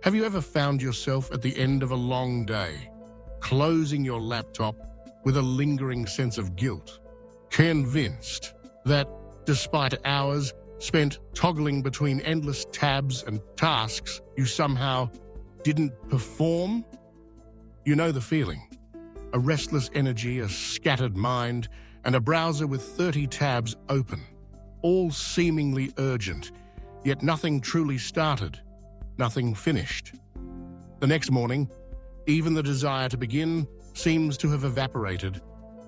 Have you ever found yourself at the end of a long day, closing your laptop with a lingering sense of guilt, convinced that despite hours spent toggling between endless tabs and tasks, you somehow didn't perform? You know the feeling. A restless energy, a scattered mind, and a browser with 30 tabs open, all seemingly urgent, yet nothing truly started, nothing finished. The next morning, even the desire to begin seems to have evaporated,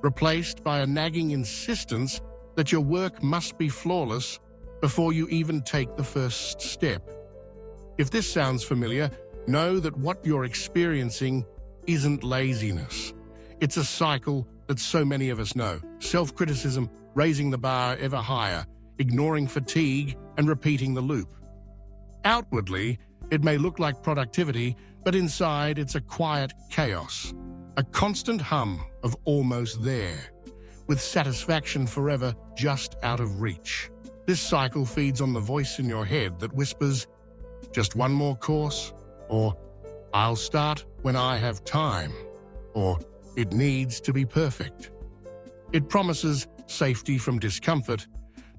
replaced by a nagging insistence that your work must be flawless before you even take the first step. If this sounds familiar, know that what you're experiencing isn't laziness. It's a cycle that so many of us know. Self-criticism, raising the bar ever higher, ignoring fatigue, and repeating the loop. Outwardly, it may look like productivity, but inside it's a quiet chaos, a constant hum of almost there, with satisfaction forever just out of reach. This cycle feeds on the voice in your head that whispers, just one more course, or I'll start when I have time, or it needs to be perfect. It promises safety from discomfort,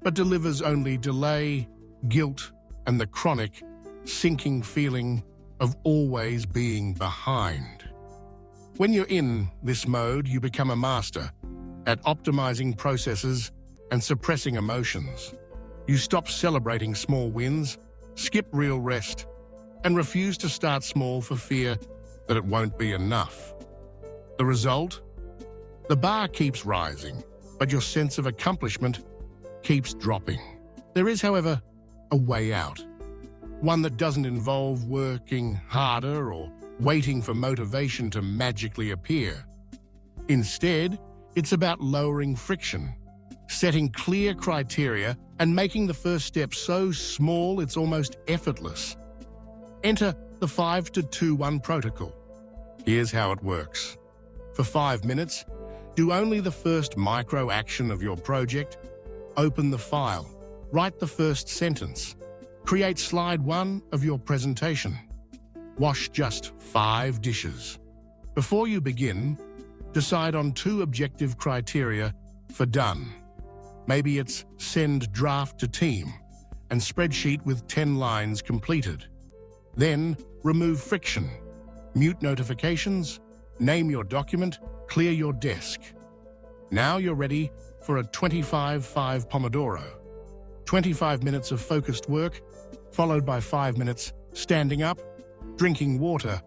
but delivers only delay, guilt, and the chronic, sinking feeling of always being behind. When you're in this mode, you become a master at optimizing processes and suppressing emotions. You stop celebrating small wins, skip real rest, and refuse to start small for fear that it won't be enough. The result? The bar keeps rising, but your sense of accomplishment keeps dropping. There is, however, a way out. One that doesn't involve working harder or waiting for motivation to magically appear. Instead, it's about lowering friction, setting clear criteria, and making the first step so small it's almost effortless. Enter the 5-2-1 protocol. Here's how it works. For 5 minutes, do only the first micro action of your project. Open the file, write the first sentence, create slide 1 of your presentation. Wash just 5 dishes. Before you begin, decide on 2 objective criteria for done. Maybe it's send draft to team and spreadsheet with 10 lines completed. Then remove friction, mute notifications, name your document, clear your desk. Now you're ready for a 25-5 Pomodoro. 25 minutes of focused work, followed by 5 minutes standing up, drinking water,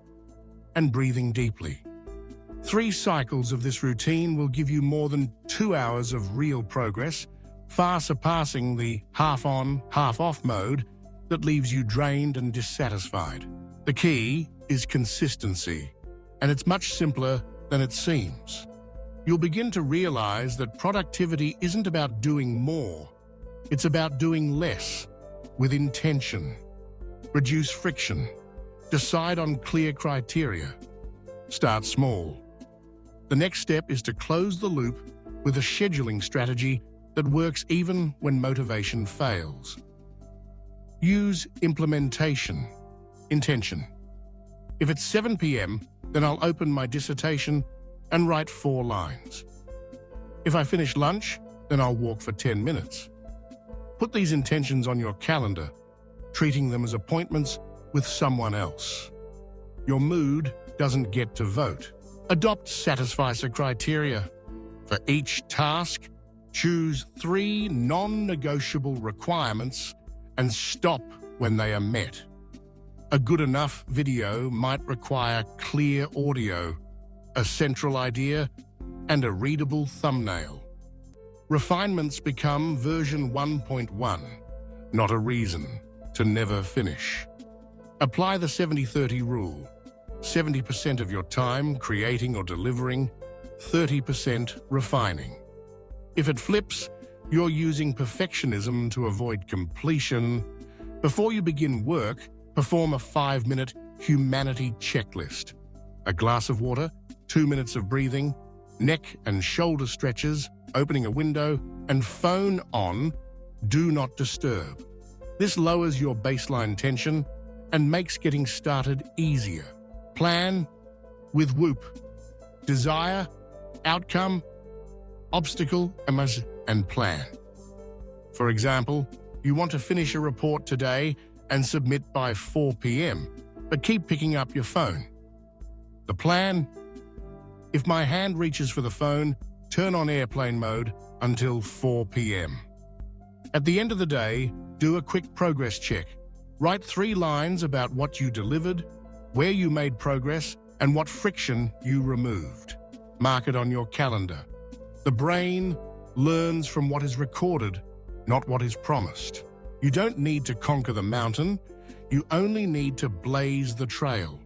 and breathing deeply. 3 cycles of this routine will give you more than 2 hours of real progress, far surpassing the half-on, half-off mode that leaves you drained and dissatisfied. The key is consistency, and it's much simpler than it seems. You'll begin to realize that productivity isn't about doing more. It's about doing less, with intention. Reduce friction. Decide on clear criteria. Start small. The next step is to close the loop with a scheduling strategy that works even when motivation fails. Use implementation, intention. If it's 7 p.m., then I'll open my dissertation and write 4 lines. If I finish lunch, then I'll walk for 10 minutes. Put these intentions on your calendar, treating them as appointments with someone else. Your mood doesn't get to vote. Adopt satisficer criteria. For each task, choose 3 non-negotiable requirements and stop when they are met. A good enough video might require clear audio, a central idea, and a readable thumbnail. Refinements become version 1.1, not a reason to never finish. Apply the 70-30 rule. 70% of your time creating or delivering, 30% refining. If it flips, you're using perfectionism to avoid completion. Before you begin work, perform a 5-minute humanity checklist. A glass of water, 2 minutes of breathing, neck and shoulder stretches, opening a window, and phone on, do not disturb. This lowers your baseline tension and makes getting started easier. Plan with WOOP. Desire, outcome, obstacle, and plan. For example, you want to finish a report today and submit by 4 p.m., but keep picking up your phone. The plan? If my hand reaches for the phone, turn on airplane mode until 4 p.m. At the end of the day, do a quick progress check. Write 3 lines about what you delivered, where you made progress, and what friction you removed. Mark it on your calendar. The brain learns from what is recorded, not what is promised. You don't need to conquer the mountain, you only need to blaze the trail.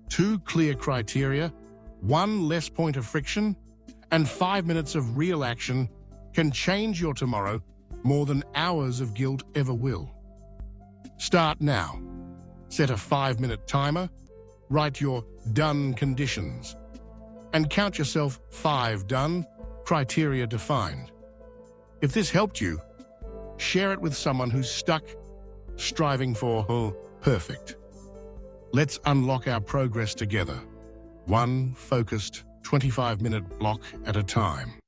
2 clear criteria, 1 less point of friction, and 5 minutes of real action can change your tomorrow more than hours of guilt ever will. Start now. Set a 5-minute timer, write your done conditions, and count yourself 5 done, criteria defined. If this helped you, share it with someone who's stuck, striving for perfect. Let's unlock our progress together, one focused 25-minute block at a time.